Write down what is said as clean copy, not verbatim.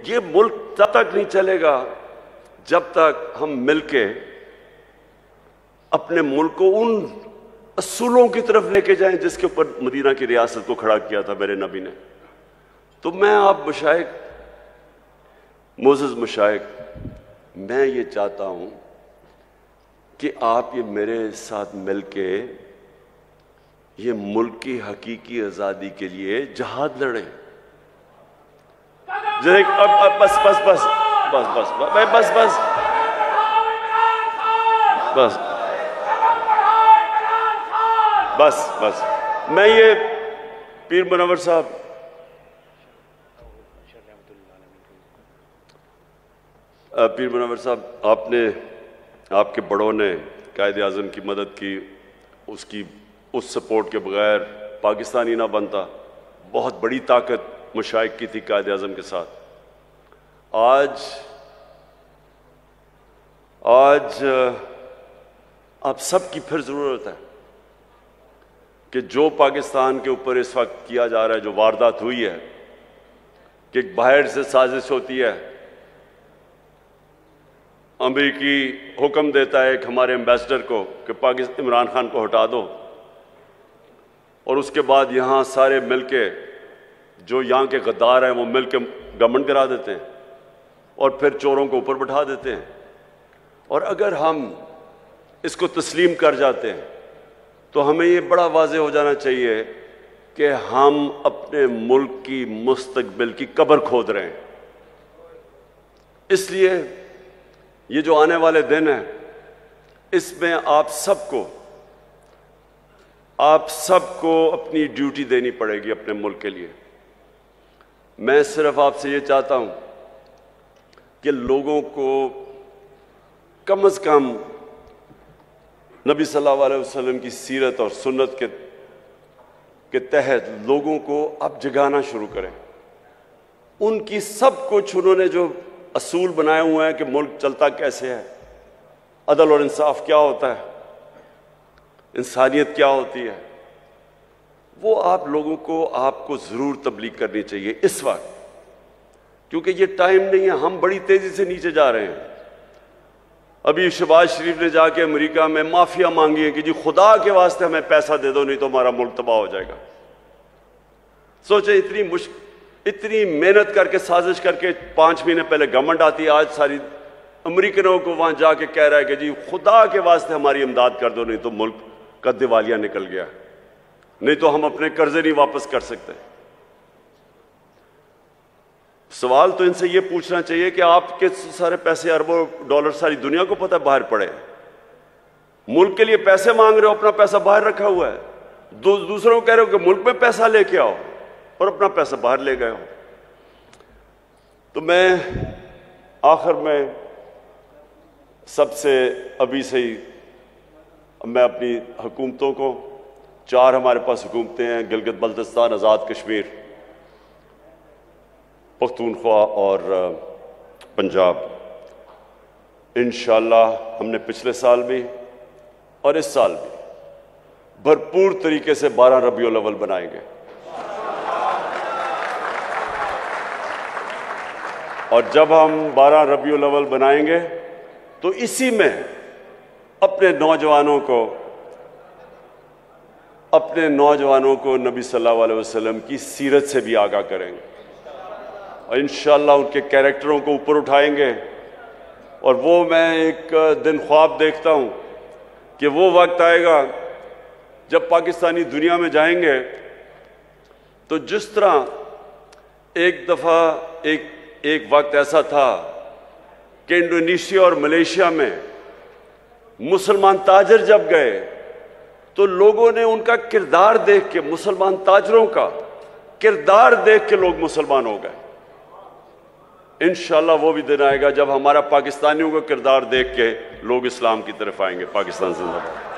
ये मुल्क तब तक नहीं चलेगा जब तक हम मिलके अपने मुल्क को उन असूलों की तरफ लेके जाएं जिसके ऊपर मदीना की रियासत को खड़ा किया था मेरे नबी ने। तो मैं आप मशाइख, मोअज़्ज़ज़ मशाइख, मैं ये चाहता हूं कि आप ये मेरे साथ मिलके ये मुल्क की हकीकी आज़ादी के लिए जहाद लड़ें। अब बस बस बस बस बस बस बस बस बस बस मैं ये पीर मुनव्वर साहब, पीर मुनव्वर साहब, आपने, आपके बड़ों ने कायद आज़म की मदद की, उसकी उस सपोर्ट के बगैर पाकिस्तानी ना बनता। बहुत बड़ी ताकत मशाइख की थी कायद आज़म के साथ। आज आप सबकी फिर ज़रूरत है कि जो पाकिस्तान के ऊपर इस वक्त किया जा रहा है, जो वारदात हुई है कि बाहर से साजिश होती है, अमेरिकी हुक्म देता है कि हमारे एम्बेसडर को कि पाकिस्तान इमरान खान को हटा दो, और उसके बाद यहाँ सारे मिलके जो यहाँ के गद्दार हैं वो मिलके गवर्नमेंट गिरा देते हैं और फिर चोरों को ऊपर बैठा देते हैं। और अगर हम इसको तस्लीम कर जाते हैं तो हमें ये बड़ा वाज़ेह हो जाना चाहिए कि हम अपने मुल्क की मुस्तकबिल की कब्र खोद रहे हैं। इसलिए ये जो आने वाले दिन हैं, इसमें आप सबको अपनी ड्यूटी देनी पड़ेगी अपने मुल्क के लिए। मैं सिर्फ आपसे ये चाहता हूं कि लोगों को कम से कम नबी सल्लल्लाहु अलैहि वसल्लम की सीरत और सुन्नत के तहत लोगों को अब जगाना शुरू करें। उनकी सब कुछ उन्होंने जो असूल बनाए हुए हैं कि मुल्क चलता कैसे है, अदल और इंसाफ क्या होता है, इंसानियत क्या होती है, वो आप लोगों को आपको ज़रूर तबलीग करनी चाहिए इस वक्त, क्योंकि ये टाइम नहीं है। हम बड़ी तेज़ी से नीचे जा रहे हैं। अभी शहबाज शरीफ ने जाके अमेरिका में माफिया मांगी है कि जी खुदा के वास्ते हमें पैसा दे दो, नहीं तो हमारा मुल्क तबाह हो जाएगा। सोचे इतनी मेहनत करके, साजिश करके 5 महीने पहले गवर्नमेंट आती है, आज सारी अमेरिकनों को वहां जाके कह रहा है कि जी खुदा के वास्ते हमारी इमदाद कर दो, नहीं तो मुल्क का दिवालिया निकल गया, नहीं तो हम अपने कर्जे नहीं वापस कर सकते। सवाल तो इनसे ये पूछना चाहिए कि आपके सारे पैसे, अरबों डॉलर सारी दुनिया को पता है बाहर पड़े, मुल्क के लिए पैसे मांग रहे हो, अपना पैसा बाहर रखा हुआ है। दूसरों को कह रहे हो कि मुल्क में पैसा लेके आओ और अपना पैसा बाहर ले गए हो। तो मैं आखिर में सबसे अभी से ही मैं अपनी हुकूमतों को, 4 हमारे पास हुकूमतें हैं, गिलगित बल्तिस्तान, आज़ाद कश्मीर, पख्तूनख्वा और पंजाब। इंशाअल्लाह हमने पिछले साल भी और इस साल भी भरपूर तरीके से 12 रबीउल अव्वल बनाएंगे, और जब हम 12 रबीउल अव्वल बनाएंगे तो इसी में अपने नौजवानों को नबी सल्लल्लाहु अलैहि वसल्लम की सीरत से भी आगाह करेंगे, और इंशाअल्लाह उनके कैरेक्टरों को ऊपर उठाएंगे। और वो मैं एक दिन ख्वाब देखता हूं कि वो वक्त आएगा जब पाकिस्तानी दुनिया में जाएंगे तो जिस तरह एक दफ़ा एक वक्त ऐसा था कि इंडोनेशिया और मलेशिया में मुसलमान ताजर जब गए तो लोगों ने उनका किरदार देख के, मुसलमान ताजरों का किरदार देख के लोग मुसलमान हो गए। इंशाअल्लाह वो भी दिन आएगा जब हमारा पाकिस्तानियों का किरदार देख के लोग इस्लाम की तरफ आएंगे। पाकिस्तान जिंदाबाद।